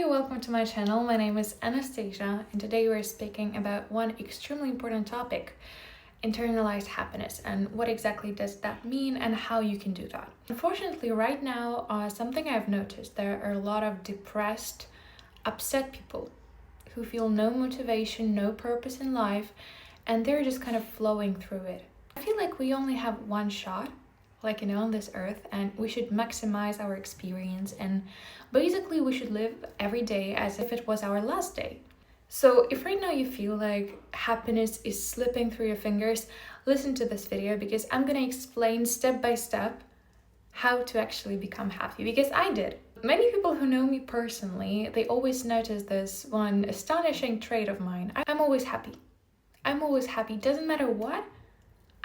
welcome to my channel. My name is Anastasia and today we're speaking about one extremely important topic, internalized happiness, and what exactly does that mean and how you can do that. Unfortunately, right now, something I've noticed, there are a lot of depressed, upset people who feel no motivation, no purpose in life, and they're just kind of flowing through it. I feel like we only have one shot, on this earth, and we should maximize our experience, and basically we should live every day as if it was our last day. So if right now you feel like happiness is slipping through your fingers, listen to this video because I'm gonna explain step by step how to actually become happy, because I did. Many people who know me personally, they always notice this one astonishing trait of mine. I'm always happy. I'm always happy. Doesn't matter what,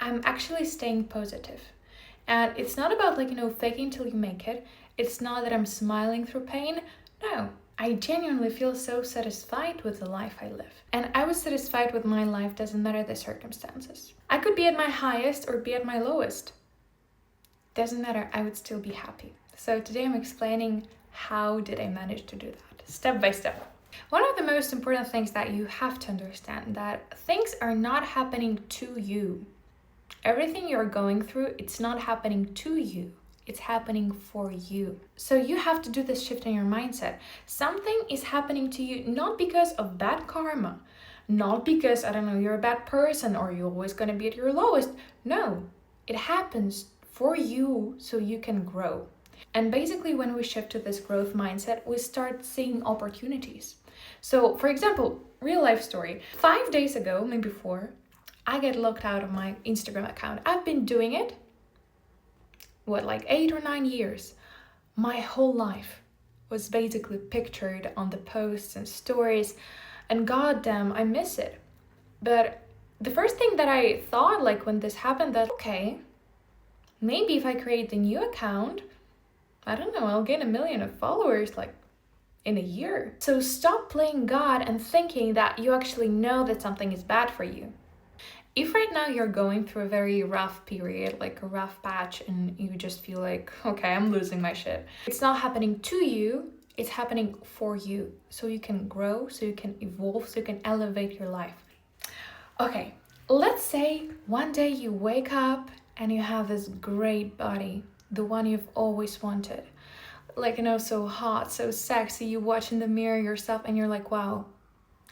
I'm actually staying positive. And it's not about faking till you make it. It's not that I'm smiling through pain. No, I genuinely feel so satisfied with the life I live. And I was satisfied with my life, doesn't matter the circumstances. I could be at my highest or be at my lowest. Doesn't matter, I would still be happy. So today I'm explaining how did I manage to do that, step by step. One of the most important things that you have to understand, that things are not happening to you. Everything you're going through, it's not happening to you. It's happening for you. So you have to do this shift in your mindset. Something is happening to you not because of bad karma, not because, you're a bad person or you're always going to be at your lowest. No, it happens for you so you can grow. And basically when we shift to this growth mindset, we start seeing opportunities. So for example, real life story. 5 days ago, maybe 4, I get locked out of my Instagram account. I've been doing it, 8 or 9 years. My whole life was basically pictured on the posts and stories, and goddamn, I miss it. But the first thing that I thought, when this happened, that okay, maybe if I create the new account, I'll gain 1 million of followers in a year. So stop playing God and thinking that you actually know that something is bad for you. If right now you're going through a very rough period, a rough patch, and you just feel okay, I'm losing my shit. It's not happening to you, it's happening for you. So you can grow, so you can evolve, so you can elevate your life. Okay, let's say one day you wake up and you have this great body, the one you've always wanted. So hot, so sexy, you watch in the mirror yourself and you're like, wow,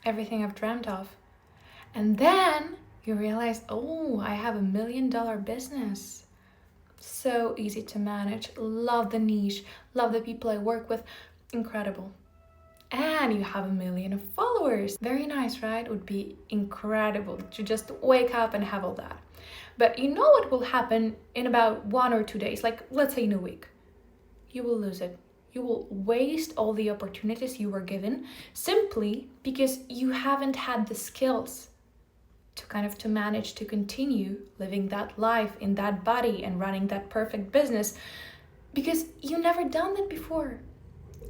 everything I've dreamt of. And then you realize, oh, I have $1 million business. So easy to manage. Love the niche. Love the people I work with. Incredible. And you have 1 million of followers. Very nice, right? It would be incredible to just wake up and have all that. But you know what will happen in about 1 or 2 days? Let's say in a week. You will lose it. You will waste all the opportunities you were given simply because you haven't had the skills to manage to continue living that life in that body and running that perfect business, because you never done that before.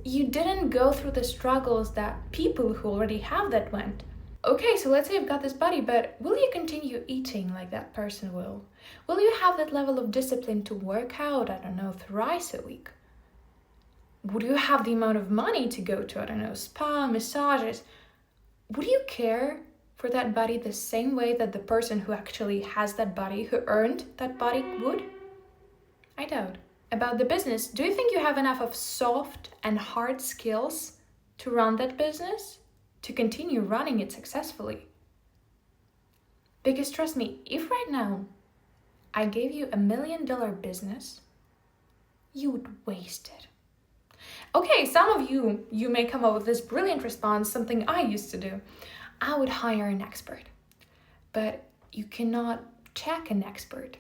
You didn't go through the struggles that people who already have that went. Okay, so let's say you've got this body, but will you continue eating like that person will? Will you have that level of discipline to work out, thrice a week? Would you have the amount of money to go to, spa, massages? Would you care for that body the same way that the person who actually has that body, who earned that body, would? I doubt. About the business, do you think you have enough of soft and hard skills to run that business, to continue running it successfully? Because trust me, if right now I gave you $1 million business, you would waste it. Okay, some of you may come up with this brilliant response, something I used to do. I would hire an expert. But you cannot check an expert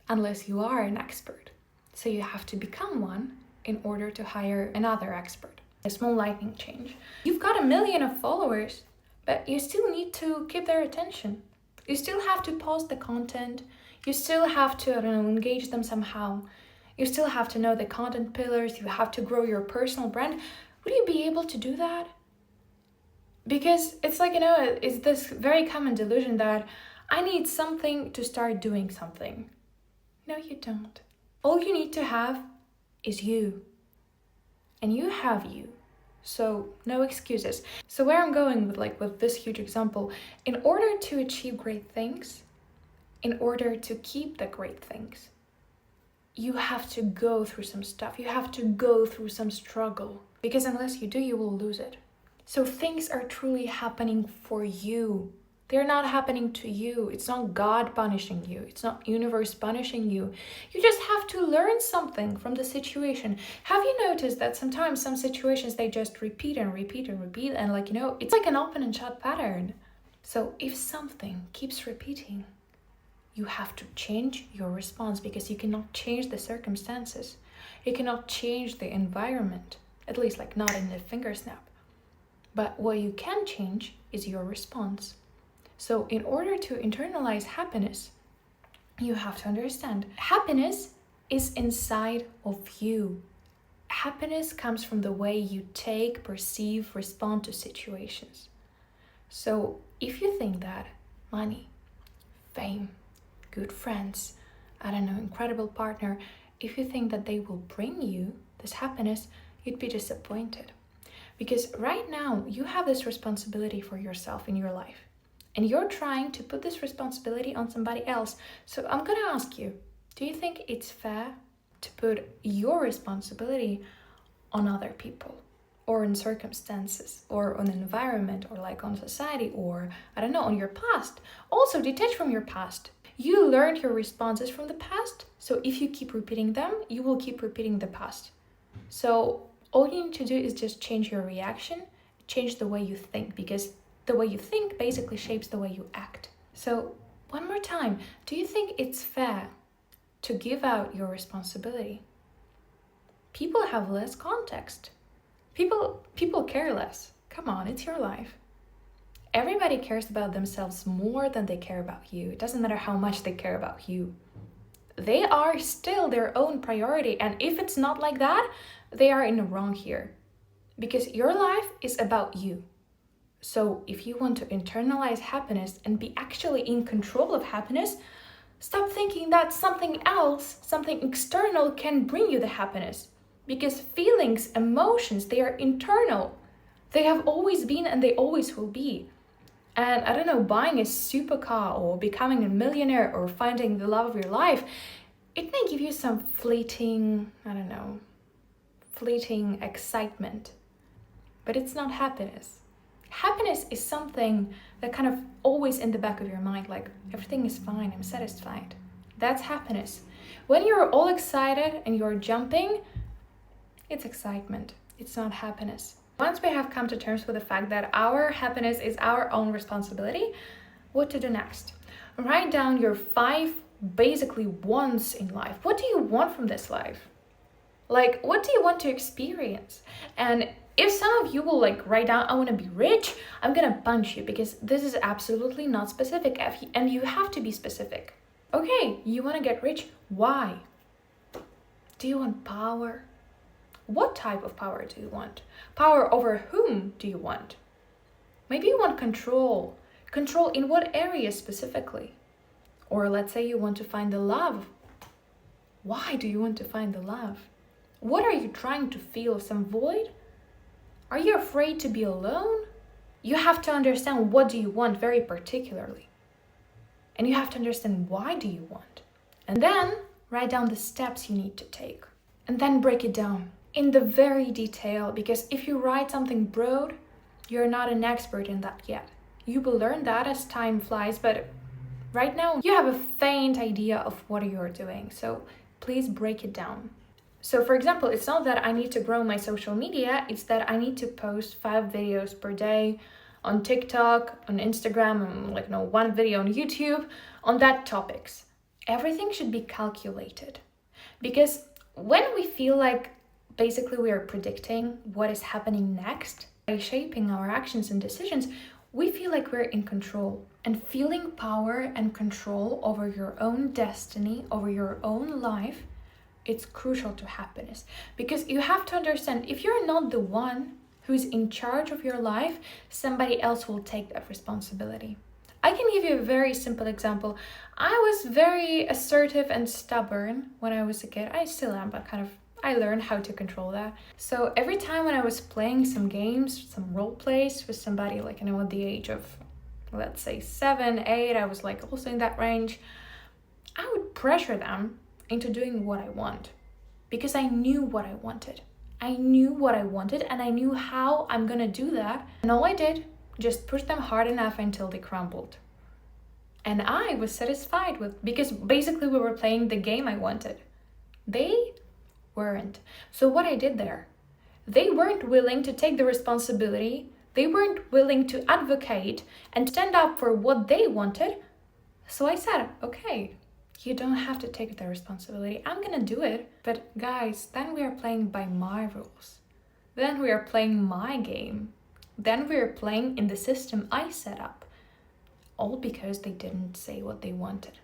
unless you are an expert. So you have to become one in order to hire another expert. A small lightning change. You've got 1 million of followers, but you still need to keep their attention. You still have to post the content. You still have to, engage them somehow. You still have to know the content pillars. You have to grow your personal brand. Would you be able to do that? Because it's it's this very common delusion that I need something to start doing something. No, you don't. All you need to have is you. And you have you. So no excuses. So where I'm going with this huge example, in order to achieve great things, in order to keep the great things, you have to go through some stuff. You have to go through some struggle, because unless you do, you will lose it. So things are truly happening for you. They're not happening to you. It's not God punishing you. It's not universe punishing you. You just have to learn something from the situation. Have you noticed that sometimes some situations, they just repeat and repeat and repeat, and it's like an open and shut pattern. So if something keeps repeating, you have to change your response, because you cannot change the circumstances. You cannot change the environment, at least not in a finger snap. But what you can change is your response. So in order to internalize happiness, you have to understand happiness is inside of you. Happiness comes from the way you take, perceive, respond to situations. So if you think that money, fame, good friends, incredible partner, if you think that they will bring you this happiness, you'd be disappointed. Because right now you have this responsibility for yourself in your life, and you're trying to put this responsibility on somebody else. So I'm gonna ask you, do you think it's fair to put your responsibility on other people, or in circumstances, or on an environment, or on society, or on your past? Also, detach from your past. You learned your responses from the past, so if you keep repeating them, you will keep repeating the past. So all you need to do is just change your reaction, change the way you think, because the way you think basically shapes the way you act. So one more time, do you think it's fair to give out your responsibility? People have less context. People care less. Come on, it's your life. Everybody cares about themselves more than they care about you. It doesn't matter how much they care about you. They are still their own priority, and if it's not like that, they are in the wrong here. Because your life is about you. So if you want to internalize happiness and be actually in control of happiness, stop thinking that something else, something external can bring you the happiness. Because feelings, emotions, they are internal. They have always been and they always will be. And buying a supercar or becoming a millionaire or finding the love of your life, it may give you some fleeting excitement. But it's not happiness. Happiness is something that kind of always in the back of your mind, everything is fine, I'm satisfied. That's happiness. When you're all excited and you're jumping, it's excitement. It's not happiness. Once we have come to terms with the fact that our happiness is our own responsibility, what to do next? Write down your 5 basically wants in life. What do you want from this life? What do you want to experience? And if some of you will write down, I want to be rich, I'm gonna punch you, because this is absolutely not specific, and you have to be specific. Okay, you want to get rich. Why? Do you want power? What type of power do you want? Power over whom do you want? Maybe you want control. Control in what area specifically? Or let's say you want to find the love. Why do you want to find the love? What are you trying to feel? Some void? Are you afraid to be alone? You have to understand what do you want very particularly. And you have to understand why do you want. And then write down the steps you need to take. And then break it down in the very detail, because if you write something broad, you're not an expert in that yet. You will learn that as time flies, but right now you have a faint idea of what you're doing. So please break it down. So for example, it's not that I need to grow my social media, it's that I need to post 5 videos per day on TikTok, on Instagram, and 1 video on YouTube on that topics. Everything should be calculated. Because when we feel like basically we are predicting what is happening next, by shaping our actions and decisions, we feel like we're in control. And feeling power and control over your own destiny, over your own life, it's crucial to happiness. Because you have to understand, if you're not the one who is in charge of your life, somebody else will take that responsibility. I can give you a very simple example. I was very assertive and stubborn when I was a kid. I still am, but kind of I learned how to control that. So every time when I was playing some games, some role plays with somebody, like, at the age of, let's say 7, 8, I was like also in that range, I would pressure them into doing what I want because I knew what I wanted. I knew what I wanted and I knew how I'm gonna do that. And all I did, just push them hard enough until they crumbled. And I was satisfied because basically we were playing the game I wanted. They weren't. So what I did there, they weren't willing to take the responsibility. They weren't willing to advocate and stand up for what they wanted. So I said, okay, you don't have to take the responsibility. I'm gonna do it. But guys, then we are playing by my rules. Then we are playing my game. Then we are playing in the system I set up. All because they didn't say what they wanted.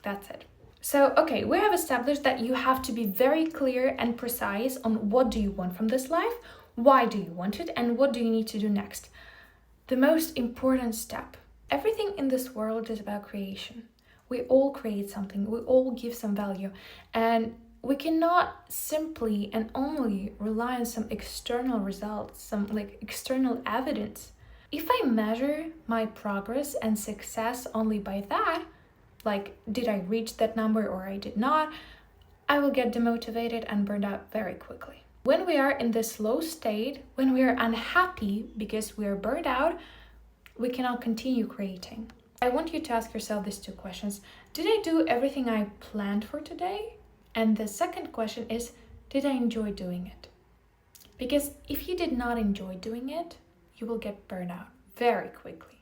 That's it. So, okay, we have established that you have to be very clear and precise on what do you want from this life, why do you want it, and what do you need to do next. The most important step. Everything in this world is about creation. We all create something, we all give some value, and we cannot simply and only rely on some external results, some external evidence. If I measure my progress and success only by that, like did I reach that number or I did not, I will get demotivated and burned out very quickly. When we are in this low state, when we are unhappy because we are burned out, we cannot continue creating. I want you to ask yourself these 2 questions. Did I do everything I planned for today? And the second question is, did I enjoy doing it? Because if you did not enjoy doing it, you will get burned out very quickly.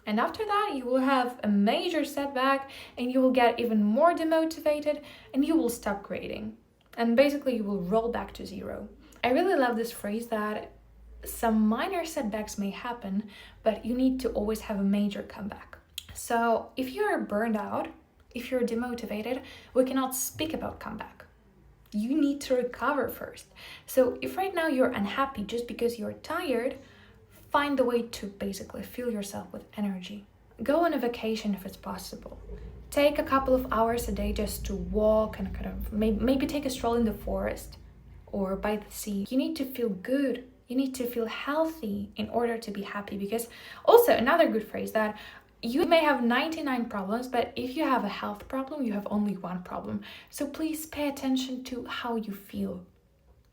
And after that, you will have a major setback and you will get even more demotivated and you will stop creating. And basically you will roll back to 0. I really love this phrase that some minor setbacks may happen, but you need to always have a major comeback. So if you are burned out, if you're demotivated, we cannot speak about comeback. You need to recover first. So if right now you're unhappy just because you're tired, find the way to basically fill yourself with energy. Go on a vacation if it's possible. Take a couple of hours a day just to walk and kind of maybe take a stroll in the forest or by the sea. You need to feel good. You need to feel healthy in order to be happy. Because also another good phrase that you may have 99 problems, but if you have a health problem, you have only 1 problem. So please pay attention to how you feel.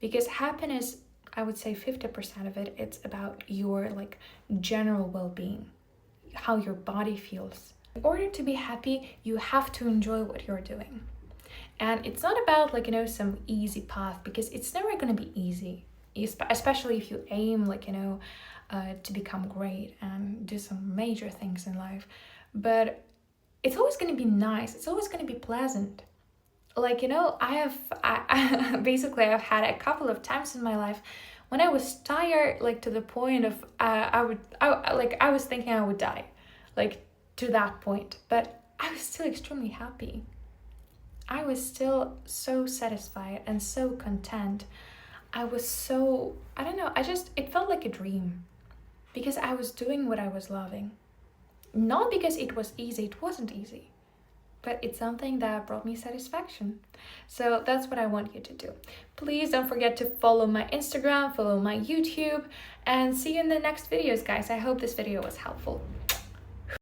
Because happiness, I would say 50% of it, it's about your general well-being, how your body feels. In order to be happy, you have to enjoy what you're doing. And it's not about some easy path, because it's never going to be easy, especially if you aim to become great and do some major things in life. But it's always going to be nice. It's always going to be pleasant. I had a couple of times in my life when I was tired, to the point of I was thinking I would die, to that point. But I was still extremely happy. I was still so satisfied and so content. I was so, I don't know, it felt like a dream because I was doing what I was loving. Not because it was easy, it wasn't easy. But it's something that brought me satisfaction. So that's what I want you to do. Please don't forget to follow my Instagram, follow my YouTube, and see you in the next videos, guys. I hope this video was helpful.